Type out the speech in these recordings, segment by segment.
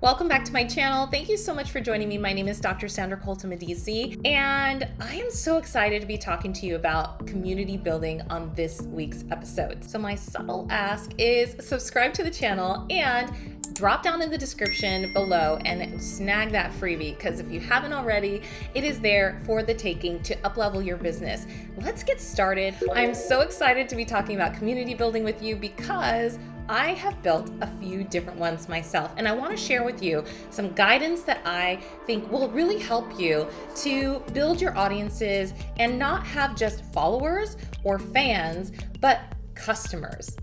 Welcome back to my channel. Thank you so much for joining me. My name is Dr. Sandra Colton-Medici, and I am so excited to be talking to you about community building on this week's episode. So my subtle ask is subscribe to the channel and drop down in the description below and snag that freebie, because if you haven't already, it is there for the taking to uplevel your business. Let's get started. I'm so excited to be talking about community building with you because I have built a few different ones myself, and I want to share with you some guidance that I think will really help you to build your audiences and not have just followers or fans, but customers.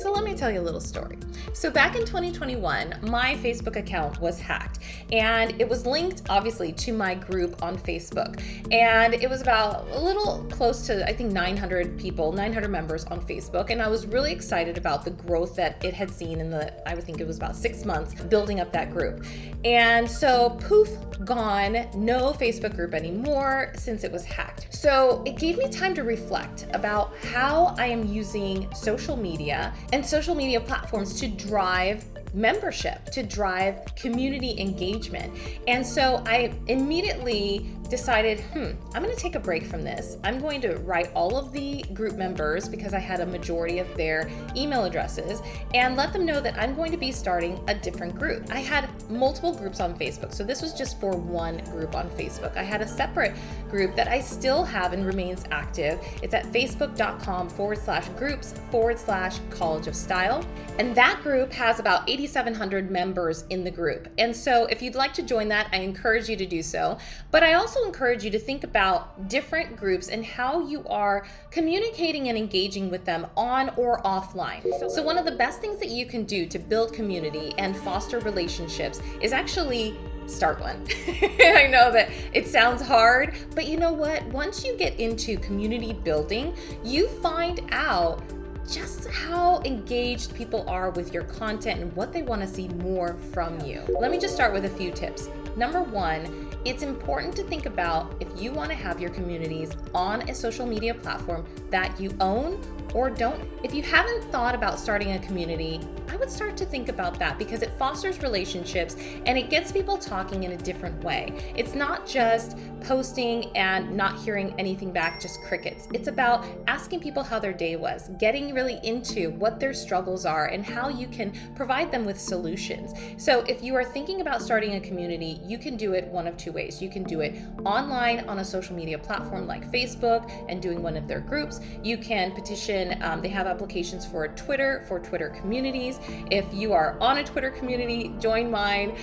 So let me tell you a little story. So back in 2021, my Facebook account was hacked, and it was linked obviously to my group on Facebook. And it was about a little close to, I think, 900 people, 900 members on Facebook. And I was really excited about the growth that it had seen in I would think it was about 6 months building up that group. And so poof, gone, no Facebook group anymore since it was hacked. So it gave me time to reflect about how I am using social media and social media platforms to drive membership, to drive community engagement. And so I immediately decided, I'm going to take a break from this. I'm going to write all of the group members, because I had a majority of their email addresses, and let them know that I'm going to be starting a different group. I had multiple groups on Facebook, so this was just for one group on Facebook. I had a separate group that I still have and remains active. It's at facebook.com/groups/College of Style. And that group has about 8,700 members in the group. And so if you'd like to join that, I encourage you to do so. But I also encourage you to think about different groups and how you are communicating and engaging with them on or offline. So one of the best things that you can do to build community and foster relationships is actually start one. I know that it sounds hard, but you know what? Once you get into community building, you find out just how engaged people are with your content and what they want to see more from you. Let me just start with a few tips. Number one, it's important to think about if you want to have your communities on a social media platform that you own or don't. If you haven't thought about starting a community, I would start to think about that, because it fosters relationships and it gets people talking in a different way. It's not just posting and not hearing anything back, just crickets. It's about asking people how their day was, getting really into what their struggles are and how you can provide them with solutions. So if you are thinking about starting a community, you can do it one of two ways. You can do it online on a social media platform like Facebook and doing one of their groups. You can petition, they have applications for Twitter communities. If you are on a Twitter community, join mine.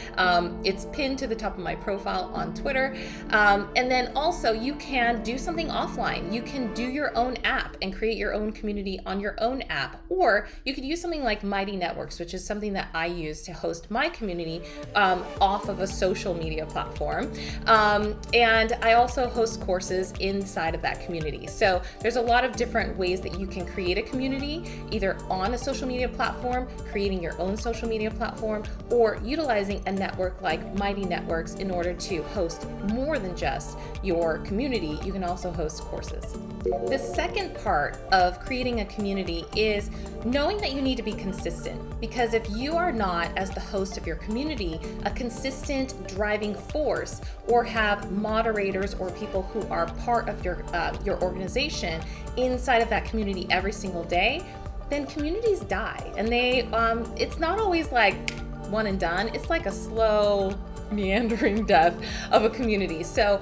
It's pinned to the top of my profile on Twitter. And then also you can do something offline. You can do your own app and create your own community on your own app. Or you could use something like Mighty Networks, which is something that I use to host my community off of a social media platform. And I also host courses inside of that community. So there's a lot of different ways that you can create a community, either on a social media platform, creating your own social media platform, or utilizing a network like Mighty Networks in order to host more than just your community. You can also host courses. The second part of creating a community is knowing that you need to be consistent, because if you are not, as the host of your community, a consistent driving force, or have moderators or people who are part of your organization inside of that community every single day, then communities die. And it's not always like one and done. It's like a slow, meandering death of a community. So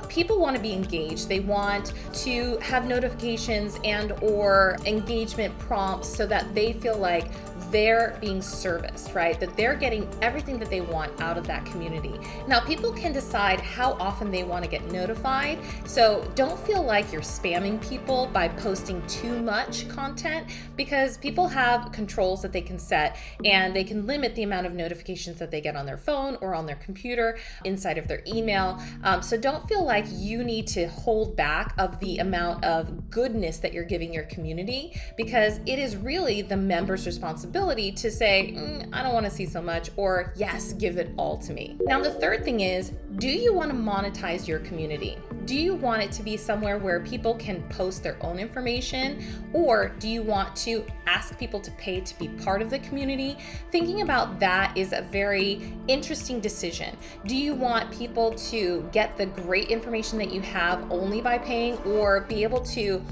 people want to be engaged. They want to have notifications and or engagement prompts so that they feel like they're being serviced, right? That they're getting everything that they want out of that community. Now, people can decide how often they want to get notified. So don't feel like you're spamming people by posting too much content, because people have controls that they can set, and they can limit the amount of notifications that they get on their phone or on their computer inside of their email. So don't feel like you need to hold back of the amount of goodness that you're giving your community, because it is really the members' responsibility to say, I don't want to see so much, or yes, give it all to me. Now, the third thing is, do you want to monetize your community? Do you want it to be somewhere where people can post their own information, or do you want to ask people to pay to be part of the community? Thinking about that is a very interesting decision. Do you want people to get the great information that you have only by paying, or be able to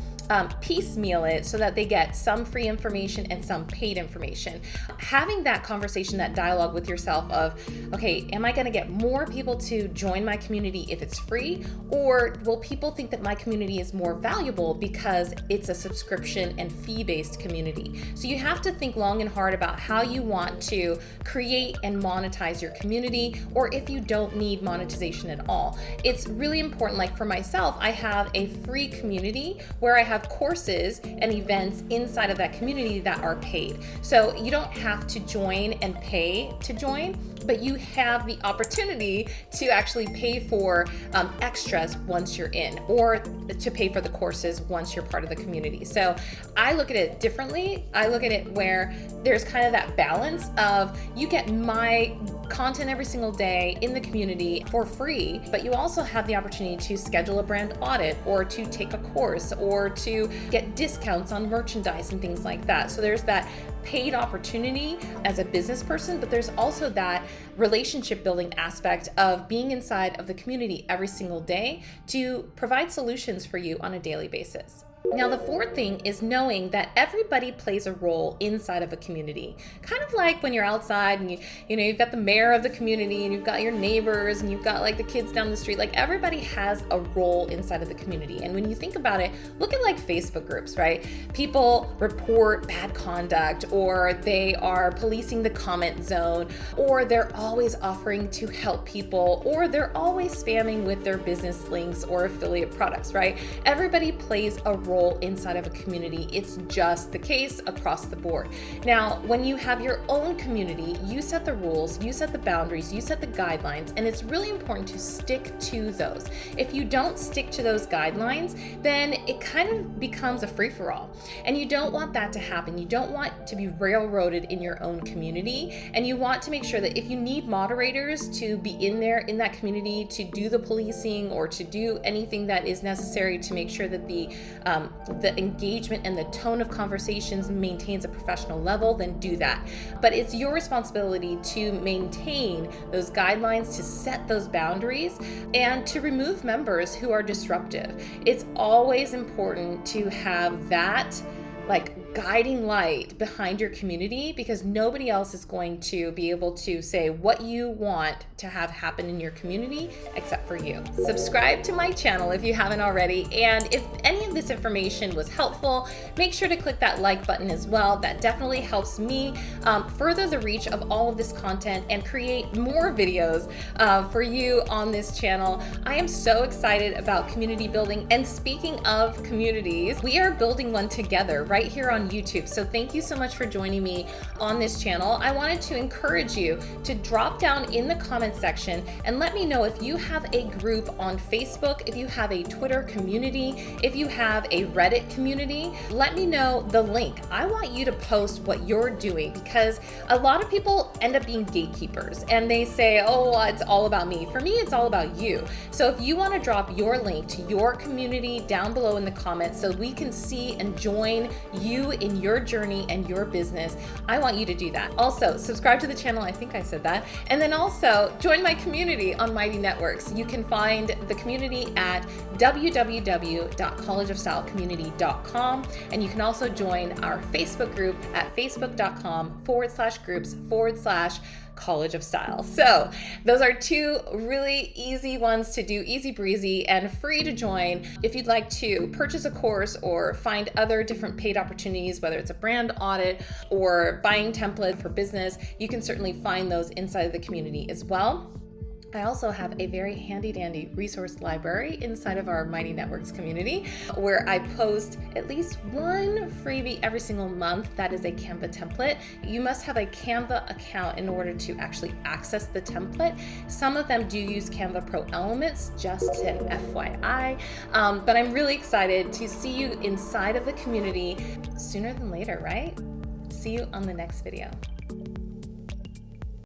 piecemeal it so that they get some free information and some paid information? Having that conversation, that dialogue with yourself of, okay, am I going to get more people to join my community if it's free, or will people think that my community is more valuable because it's a subscription and fee-based community? So you have to think long and hard about how you want to create and monetize your community, or if you don't need monetization at all. It's really important. Like for myself, I have a free community where I have courses and events inside of that community that are paid. So you don't have to join and pay to join, but you have the opportunity to actually pay for extras once you're in, or to pay for the courses once you're part of the community. So I look at it differently. I look at it where there's kind of that balance of, you get my content every single day in the community for free, but you also have the opportunity to schedule a brand audit, or to take a course, or to get discounts on merchandise and things like that. So there's that paid opportunity as a business person, but there's also that relationship building aspect of being inside of the community every single day to provide solutions for you on a daily basis. Now, the fourth thing is knowing that everybody plays a role inside of a community. Kind of like when you're outside and you've got the mayor of the community, and you've got your neighbors, and you've got like the kids down the street. Like, everybody has a role inside of the community. And when you think about it, look at like Facebook groups, right? People report bad conduct, or they are policing the comment zone, or they're always offering to help people, or they're always spamming with their business links or affiliate products, right? Everybody plays a role inside of a community. It's just the case across the board. Now, when you have your own community, you set the rules, you set the boundaries, you set the guidelines, and it's really important to stick to those. If you don't stick to those guidelines, then it kind of becomes a free-for-all. And you don't want that to happen. You don't want to be railroaded in your own community, and you want to make sure that if you need moderators to be in there in that community to do the policing, or to do anything that is necessary to make sure that the engagement and the tone of conversations maintains a professional level, then do that. But it's your responsibility to maintain those guidelines, to set those boundaries, and to remove members who are disruptive. It's always important to have that like guiding light behind your community, because nobody else is going to be able to say what you want to have happen in your community except for you. Subscribe to my channel if you haven't already, and if any of this information was helpful, make sure to click that like button as well. That definitely helps me further the reach of all of this content and create more videos for you on this channel. I am so excited about community building, and speaking of communities, we are building one together right here on YouTube. So thank you so much for joining me on this channel. I wanted to encourage you to drop down in the comment section and let me know if you have a group on Facebook, if you have a Twitter community, if you have a Reddit community. Let me know the link. I want you to post what you're doing, because a lot of people end up being gatekeepers and they say, oh, well, it's all about me. For me, it's all about you. So if you want to drop your link to your community down below in the comments so we can see and join you in your journey and your business, I want you to do that. Also, subscribe to the channel. I think I said that. And then also join my community on Mighty Networks. You can find the community at www.collegeofstylecommunity.com. And you can also join our Facebook group at facebook.com/groups/College of Style. So those are two really easy ones to do, easy breezy and free to join. If you'd like to purchase a course or find other different paid opportunities, whether it's a brand audit or buying template for business, you can certainly find those inside of the community as well. I also have a very handy dandy resource library inside of our Mighty Networks community, where I post at least one freebie every single month. That is a Canva template. You must have a Canva account in order to actually access the template. Some of them do use Canva Pro Elements, just an FYI. But I'm really excited to see you inside of the community sooner than later, right? See you on the next video.